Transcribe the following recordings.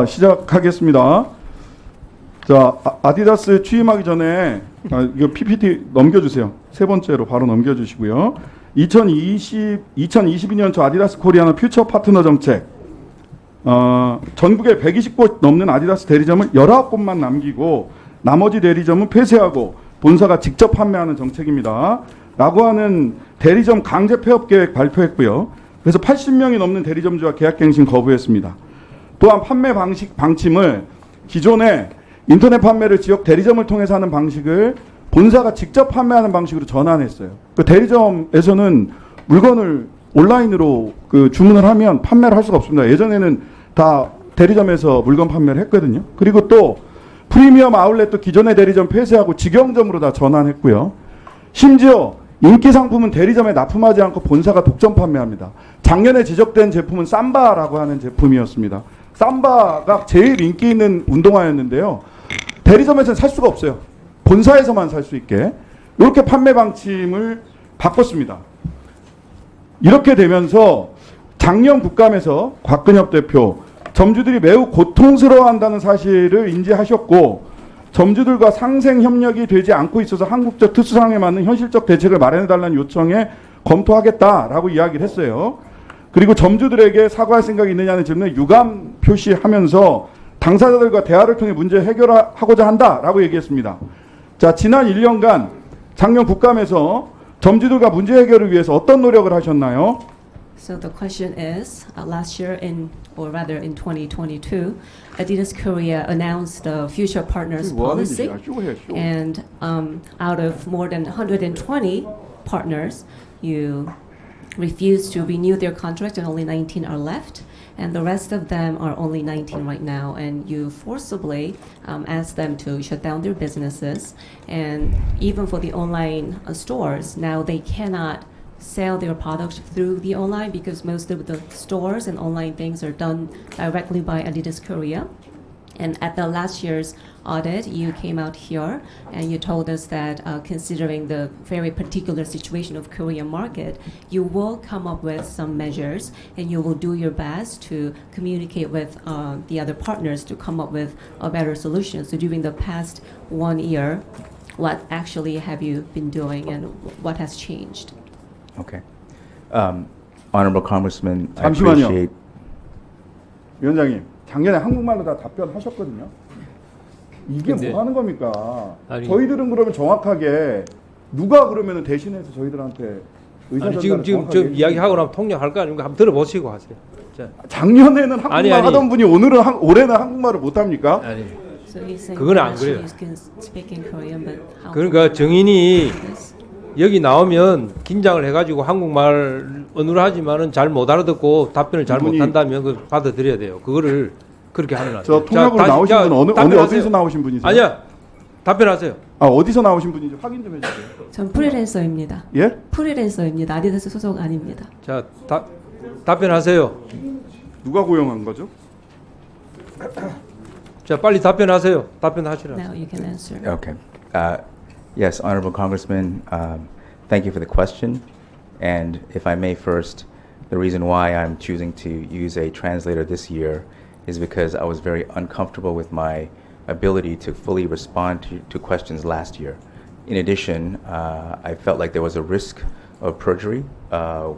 시작하겠습니다. 자, 아디다스 취임하기 전에 이거 PPT 넘겨주세요. 세 번째로 바로 넘겨주시고요. 2022년 저 아디다스 코리아는 퓨처 파트너 정책. 전국에 120곳 넘는 아디다스 대리점을 19곳만 남기고 나머지 대리점은 폐쇄하고 본사가 직접 판매하는 정책입니다. 라고 하는 대리점 강제 폐업 계획 발표했고요. 그래서 80명이 넘는 대리점주와 계약갱신 거부했습니다. 또한 판매 방침을 기존에 인터넷 판매를 지역 대리점을 통해서 하는 방식을 본사가 직접 판매하는 방식으로 전환했어요. 그 대리점에서는 물건을 온라인으로 주문을 하면 판매를 할 수가 없습니다. 예전에는 다 대리점에서 물건 판매를 했거든요. 그리고 또 프리미엄 아울렛도 기존의 대리점 폐쇄하고 직영점으로 다 전환했고요. 심지어 인기 상품은 대리점에 납품하지 않고 본사가 독점 판매합니다. 작년에 지적된 제품은 삼바라고 하는 제품이었습니다. 삼바가 제일 인기 있는 운동화였는데요. 대리점에서는 살 수가 없어요. 본사에서만 살 수 있게. 이렇게 판매 방침을 바꿨습니다. 이렇게 되면서 작년 국감에서 곽근엽 대표, 점주들이 매우 고통스러워한다는 사실을 인지하셨고 점주들과 상생 협력이 되지 않고 있어서 한국적 특수상황에 맞는 현실적 대책을 마련해달라는 요청에 검토하겠다라고 이야기를 했어요. 그리고 점주들에게 사과할 생각이 있느냐는 질문에 유감 표시하면서 당사자들과 대화를 통해 문제 해결하고자 한다라고 얘기했습니다. 자, 지난 1년간 작년 국감에서 점주들과 문제 해결을 위해서 어떤 노력을 하셨나요? So the question is, last year in 2022, Adidas Korea announced the Future Partners policy, and out of more than 120 partners, you refused to renew their contract, and only 19 are left, and the rest of them are only 19 right now, and you forcibly asked them to shut down their businesses, and even for the online stores, now they cannot sell their products through the online because most of the stores and online things are done directly by Adidas Korea. And at the last year's audit, you came out here and you told us that considering the very particular situation of Korean market, you will come up with some measures and you will do your best to communicate with the other partners to come up with a better solution. So during the past 1 year, what actually have you been doing and what has changed? Okay. Honorable Congressman, I 잠시만요. appreciate. 위원장님, 작년에 한국말로 다 답변하셨거든요. 이게 근데- 뭐 하는 겁니까? 아니- 저희들은 그러면 정확하게 누가 그러면 대신해서 저희들한테 의사 아니, 전달을 지금 정확하게 이야기하고 나면 통역할 거 아닙니까? 한번 들어보시고 하세요. 자, 작년에는 한국말 아니. 하던 분이 올해는 한국말을 못 합니까? 아니. So he's saying 그건 안 last year 그래요. you can speak in Korean, but how 그러니까 정인이 this? 여기 나오면 긴장을 해가지고 한국말 언어로 하지만은 잘 못 알아듣고 답변을 잘 이분이- 못한다면 그 받아들여야 돼요. 그거를 그렇게 하면 안 저 돼요. 통역으로 다시- 나오신 자, 분은 어디서 답변하세요. 나오신 분이세요? 아니야. 답변하세요. 어디서 나오신 분인지 확인 좀 해주세요. 전 프리랜서입니다. 예? 프리랜서입니다. 아디다스 소속 아닙니다. 자, 답변하세요. 누가 고용한 거죠? 자, 빨리 답변하세요. 답변하시라. Now you can answer. Okay. Yes, Honorable Congressman, thank you for the question. And if I may first, the reason why I'm choosing to use a translator this year is because I was very uncomfortable with my ability to fully respond to questions last year. In addition, I felt like there was a risk of perjury,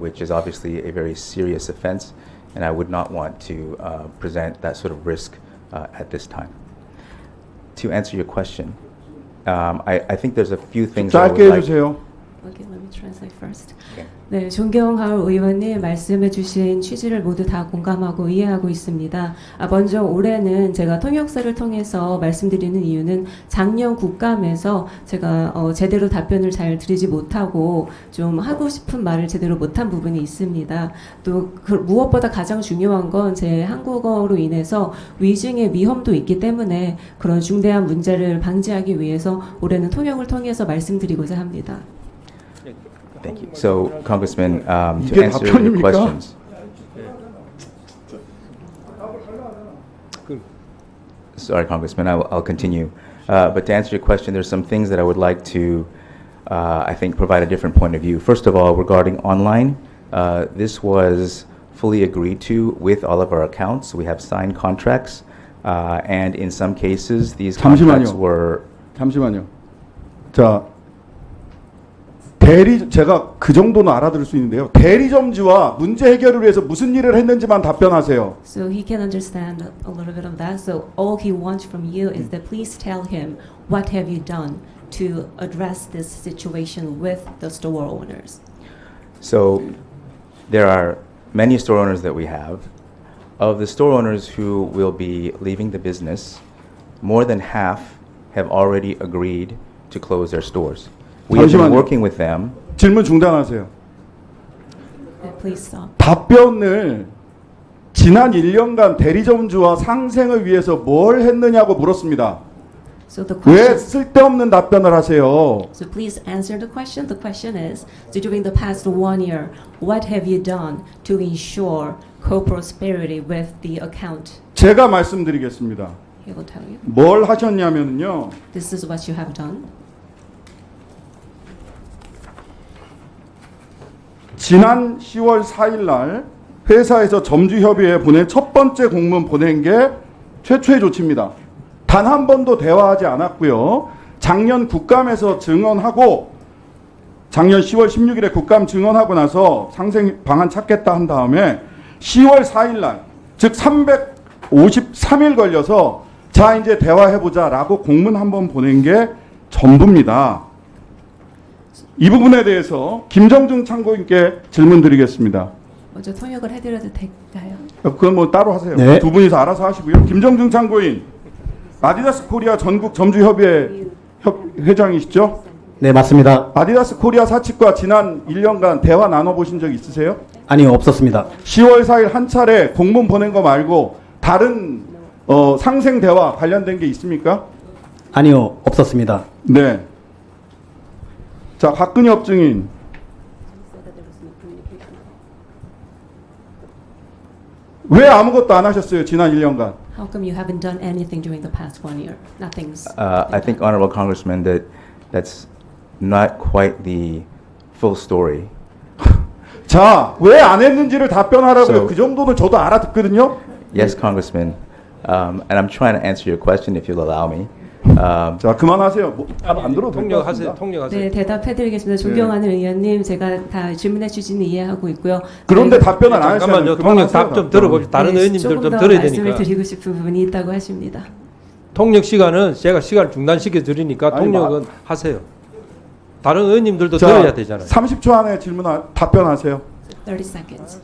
which is obviously a very serious offense, and I would not want to present that sort of risk at this time. To answer your question, I think there's a few things I would 짧게 like. 해주세요. Okay, let me translate first. Okay. 네, 존경하올 의원님 말씀해주신 취지를 모두 다 공감하고 이해하고 있습니다. 먼저 올해는 제가 통역사를 통해서 말씀드리는 이유는 작년 국감에서 제가 제대로 답변을 잘 드리지 못하고 좀 하고 싶은 말을 제대로 못한 부분이 있습니다. 또 무엇보다 가장 중요한 건 제 한국어로 인해서 위증의 위험도 있기 때문에 그런 중대한 문제를 방지하기 위해서 올해는 통역을 통해서 말씀드리고자 합니다. Thank you. So, Congressman, to 이게 answer your 답변입니까? questions. Sorry, Congressman, I'll continue. But to answer your question, there's some things that I would like to, I think, provide a different point of view. First of all, regarding online, this was fully agreed to with all of our accounts. We have signed contracts, and in some cases, these contracts 잠시만요. were. 잠시만요. 자, 제가 그 정도는 알아들을 수 있는데요. 대리점주와 문제 해결을 위해서 무슨 일을 했는지만 답변하세요. So he can understand a little bit of that. So all he wants from you is that please tell him what have you done to address this situation with the store owners. So there are many store owners that we have. Of the store owners who will be leaving the business, more than half have already agreed to close their stores. We have been 잠시만요. working with them. 질문 중단하세요. Please stop. 답변을 지난 1년간 대리점주와 상생을 위해서 뭘 했느냐고 물었습니다. So the 왜 question. 쓸데없는 답변을 하세요? So please answer the question. The question is, so during the past 1 year, what have you done to ensure co-prosperity with the account? 제가 말씀드리겠습니다. He will tell you. 뭘 하셨냐면요. This is what you have done. 지난 10월 4일 날 회사에서 점주협의회에 보낸 첫 번째 공문 보낸 게 최초의 조치입니다. 단 한 번도 대화하지 않았고요. 작년 국감에서 증언하고 작년 10월 16일에 국감 증언하고 나서 상생 방안 찾겠다 한 다음에 10월 4일 날, 즉 353일 걸려서 자 이제 대화해보자라고 공문 한 번 보낸 게 전부입니다. 이 부분에 대해서 김정중 참고인께 질문 드리겠습니다. 먼저 통역을 해드려도 될까요? 그건 뭐 따로 하세요. 네. 두 분이서 알아서 하시고요. 김정중 참고인, 아디다스 코리아 전국 점주협의회 회장이시죠? 네, 맞습니다. 아디다스 코리아 사측과 지난 1년간 대화 나눠보신 적 있으세요? 아니요, 없었습니다. 10월 4일 한 차례 공문 보낸 거 말고 다른 상생 대화 관련된 게 있습니까? 아니요, 없었습니다. 네. 자, 박근엽 증인. 왜 아무것도 안 하셨어요? 지난 1년간. How come you haven't done anything during the past 1 year? Nothing's. I think, Honorable Congressman, that's not quite the full story. 자, 왜 안 했는지를 답변하라고요. So- 그 정도는 저도 알아듣거든요. Yes, Congressman, and I'm trying to answer your question if you'll allow me. 자, 그만하세요. 뭐, 안 들어도 될것 통역하세요. 같습니다. 통역하세요. 네, 대답해드리겠습니다. 존경하는 의원님, 제가 다 질문의 취지는 이해하고 있고요. 그런데 저희- 답변을 안 하시면 잠깐만요. 통역 답 좀 들어봅시다. 다른 네, 의원님들 조금 좀 더 들어야 말씀을 되니까. 드리고 싶은 부분이 있다고 하십니다. 통역 시간은 제가 시간을 중단시켜 드리니까 아니, 통역은 하세요. 다른 의원님들도 들어야 되잖아요. 30초 안에 답변하세요. 30 seconds.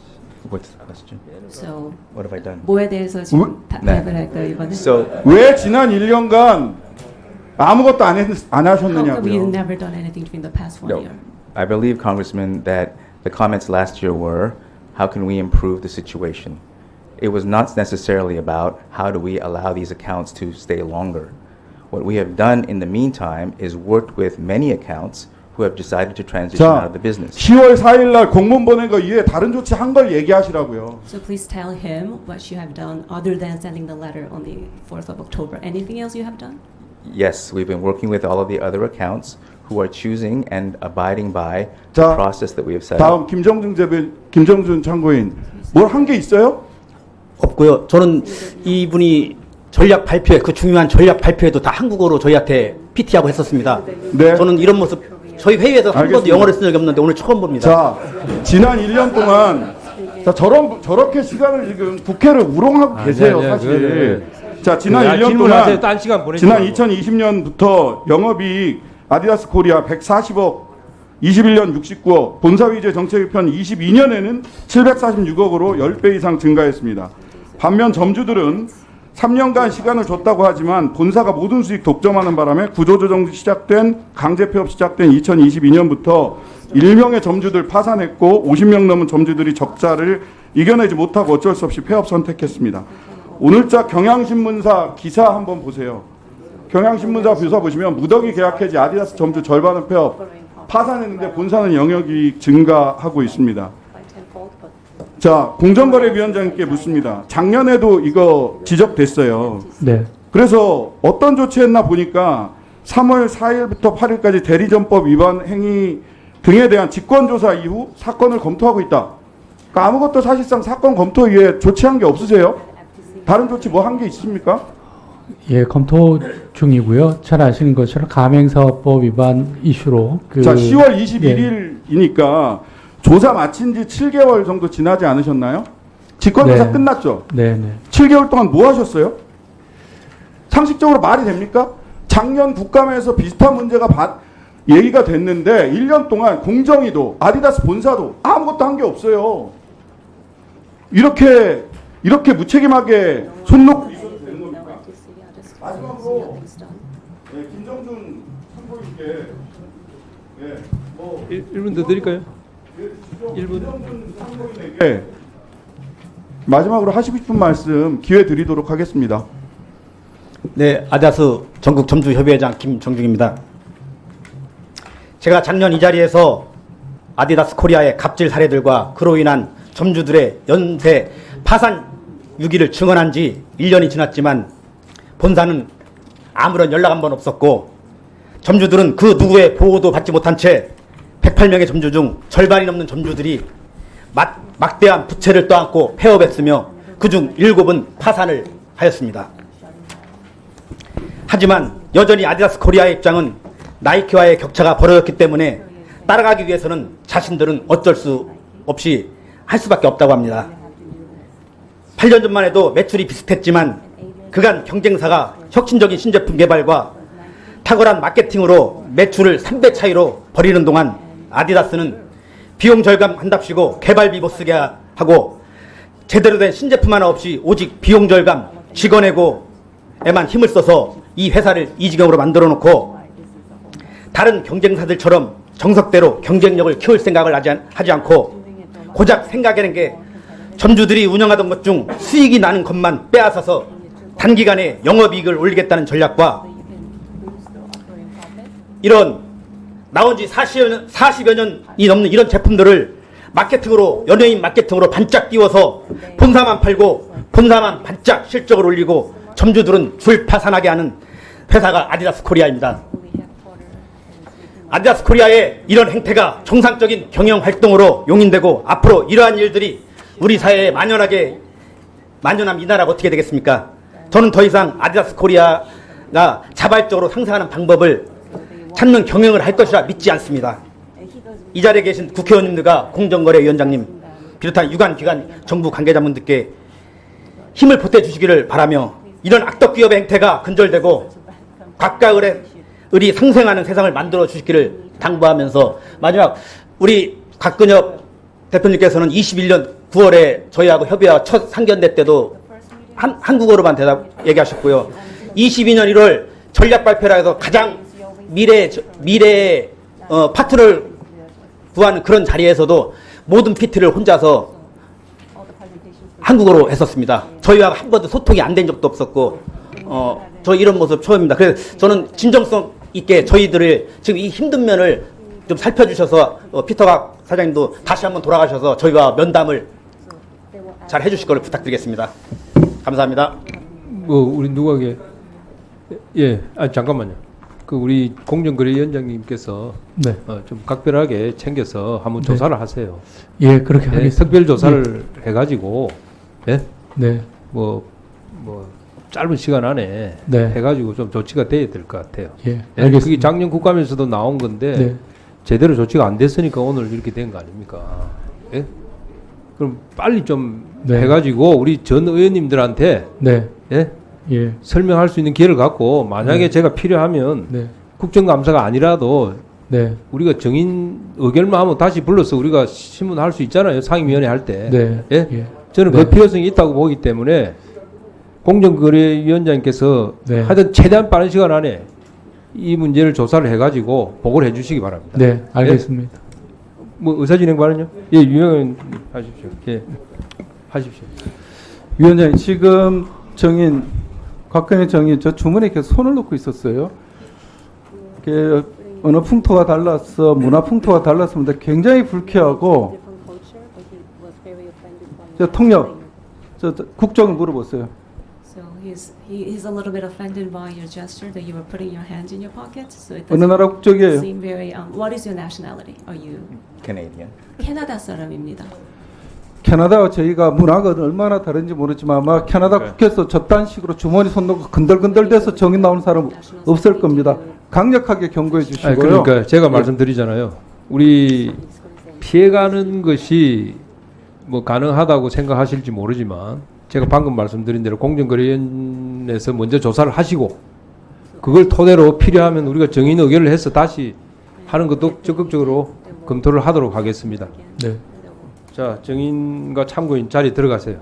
What's the question? So What have I done? 뭐에 대해서 지금 네. 답을 할까요 이번에? So 왜 지난 1년간 아무것도 안 How come you've 하셨느냐고요. never done anything during the past 1 No, year? I believe, Congressman, that the comments last year were, how can we improve the situation? It was not necessarily about how do we allow these accounts to stay longer. What we have done in the meantime is worked with many accounts who have decided to transition out 자, of the business. 10월 4일 날 공문 보낸 거 이외에 다른 조치 한 걸 얘기하시라고요. So please tell him what you have done other than sending the letter on the 4th of October. Anything else you have done? Yes, we've been working with all of the other accounts who are choosing and abiding by 자, the process that we have set up. 다음 김정준 참고인 뭘 한 게 있어요? 없고요. 저는 이분이 전략 발표회, 그 중요한 전략 발표회도 다 한국어로 저희한테 PT하고 했었습니다. 네. 저는 이런 모습 저희 회의에서 한 번도 알겠습니다. 영어를 쓴 적이 없는데 오늘 처음 봅니다. 자, 지난 1년 동안 자, 저렇게 시간을 지금 국회를 우롱하고 계세요, 네, 네, 사실. 자, 지난 네, 1년 질문하세요. 동안 딴 시간 보내지 지난 말고. 2020년부터 영업이익 아디다스 코리아 140억, 21년 69억, 본사 위제 정책 개편 22년에는 746억으로 10배 이상 증가했습니다. 반면 점주들은 3년간 시간을 줬다고 하지만 본사가 모든 수익 독점하는 바람에 구조조정 강제 폐업 시작된 2022년부터 1명의 점주들 파산했고 50명 넘은 점주들이 적자를 이겨내지 못하고 어쩔 수 없이 폐업 선택했습니다. 오늘자 경향신문사 기사 한번 보세요. 경향신문사 기사 보시면 무더기 계약해지 아디다스 점주 절반은 폐업, 파산했는데 본사는 영역이익 증가하고 있습니다. 자, 공정거래위원장님께 묻습니다. 작년에도 이거 지적됐어요. 네. 그래서 어떤 조치했나 보니까 3월 4일부터 8일까지 대리점법 위반 행위 등에 대한 직권조사 이후 사건을 검토하고 있다. 그러니까 아무것도 사실상 사건 검토 이후에 조치한 게 없으세요? 다른 조치 뭐 한 게 있습니까? 예, 검토 중이고요. 잘 아시는 것처럼 가맹사업법 위반 이슈로 자, 10월 21일이니까 조사 마친 지 7개월 정도 지나지 않으셨나요? 직권조사 네. 끝났죠? 네, 네. 7개월 동안 뭐 하셨어요? 상식적으로 말이 됩니까? 작년 국감에서 비슷한 문제가 얘기가 됐는데 1년 동안 공정위도 아디다스 본사도 아무것도 한 게 없어요. 이렇게 무책임하게 손 놓고 있어도 되는 겁니까? 마지막으로 김정준 참고인께 1분 더 드릴까요? 1분. 김정준 참고인에게 마지막으로 하시고 싶은 말씀 기회 드리도록 하겠습니다. 네, 아디다스 전국 점주협의회장 김정중입니다. 제가 작년 이 자리에서 아디다스 코리아의 갑질 사례들과 그로 인한 점주들의 연쇄 파산 위기를 증언한 지 1년이 지났지만 본사는 아무런 연락 한 번 없었고 점주들은 그 누구의 보호도 받지 못한 채 108명의 점주 중 절반이 넘는 점주들이 막대한 부채를 떠안고 폐업했으며 그중 7은 파산을 하였습니다. 하지만 여전히 아디다스 코리아의 입장은 나이키와의 격차가 벌어졌기 때문에 따라가기 위해서는 자신들은 어쩔 수 없이 할 수밖에 없다고 합니다. 8년 전만 해도 매출이 비슷했지만 그간 경쟁사가 혁신적인 신제품 개발과 탁월한 마케팅으로 매출을 3배 차이로 벌이는 동안 아디다스는 비용 절감한답시고 개발비 못 쓰게 하고 제대로 된 신제품 하나 없이 오직 비용 절감, 직원에고에만 힘을 써서 이 회사를 이 지경으로 만들어 놓고 다른 경쟁사들처럼 정석대로 경쟁력을 키울 생각을 하지 않고 고작 생각하는 게 점주들이 운영하던 것 중 수익이 나는 것만 빼앗아서 단기간에 영업이익을 올리겠다는 전략과 이런 나온 지 40여 년이 넘는 이런 제품들을 마케팅으로 연예인 마케팅으로 반짝 띄워서 본사만 팔고 본사만 반짝 실적을 올리고 점주들은 줄 파산하게 하는 회사가 아디다스 코리아입니다. 아디다스 코리아의 이런 행태가 정상적인 경영 활동으로 용인되고 앞으로 이러한 일들이 우리 사회에 만연하면 이 나라가 어떻게 되겠습니까? 저는 더 이상 아디다스 코리아가 자발적으로 상생하는 방법을 찾는 경영을 할 것이라 믿지 않습니다. 이 자리에 계신 국회의원님들과 공정거래위원장님 비롯한 유관기관 정부 관계자분들께 힘을 보태주시기를 바라며 이런 악덕기업의 행태가 근절되고 각가을이 상생하는 세상을 만들어 주시기를 당부하면서 마지막 우리 곽근엽 대표님께서는 21년 9월에 저희하고 협의와 첫 상견례 때도 한국어로만 얘기하셨고요. 22년 1월 전략 발표라 해서 가장 미래의 파트를 구하는 그런 자리에서도 모든 PT를 혼자서 한국어로 했었습니다. 저희와 한 번도 소통이 안 된 적도 없었고 저 이런 모습 처음입니다. 그래서 저는 진정성 있게 저희들을 지금 이 힘든 면을 좀 살펴주셔서 피터각 사장님도 다시 한번 돌아가셔서 저희와 면담을 잘 해주실 걸 부탁드리겠습니다. 감사합니다. 우리 누구에게 잠깐만요. 그 우리 공정거래위원장님께서 네. 좀 각별하게 챙겨서 한번 네. 조사를 하세요. 예, 그렇게 하겠습니다. 특별 조사를 해가지고 네. 뭐 짧은 시간 안에 네. 해가지고 좀 조치가 돼야 될 것 같아요. 예, 그게 알겠습니다. 작년 국감에서도 나온 건데 네. 제대로 조치가 안 됐으니까 오늘 이렇게 된 거 아닙니까? 예? 그럼 빨리 좀 네. 해가지고 우리 전 의원님들한테 네. 예? 설명할 수 있는 기회를 갖고 만약에 네. 제가 필요하면 네. 국정감사가 아니라도 네. 우리가 정인 의결만 하면 다시 불러서 우리가 신문할 수 있잖아요. 상임위원회 할 때. 네. 예? 예. 저는 네. 그 필요성이 있다고 보기 때문에 공정거래위원장께서 네. 하여튼 최대한 빠른 시간 안에 이 문제를 조사를 해가지고 보고를 해주시기 바랍니다. 네, 알겠습니다. 뭐 의사진행 발언요? 예, 유영은 하십시오. 예, 하십시오. 위원장님, 지금 곽근혜 정인 저 주머니에 계속 손을 넣고 있었어요. 언어 풍토가 달라서 문화 풍토가 달랐습니다. 굉장히 불쾌하고 저 통역 저 국정을 물어보세요. So he's a little bit offended by your gesture that you were putting your hands in your pockets. So it 어느 doesn't 나라 국적이에요? seem very. What is your nationality? Are you Canadian. 캐나다 사람입니다. 캐나다와 저희가 문화가 얼마나 다른지 모르지만 아마 캐나다 국회에서 저딴 식으로 주머니 손 놓고 근들근들대서 정의 나오는 사람 없을 겁니다. 강력하게 경고해 주시고요. 그러니까 제가 말씀드리잖아요. 우리 피해가는 것이 뭐 가능하다고 생각하실지 모르지만 제가 방금 말씀드린 대로 공정거래위원회에서 먼저 조사를 하시고 그걸 토대로 필요하면 우리가 정인 의결을 해서 다시 하는 것도 적극적으로 검토를 하도록 하겠습니다. 네. 자, 정인과 참고인 자리 들어가세요.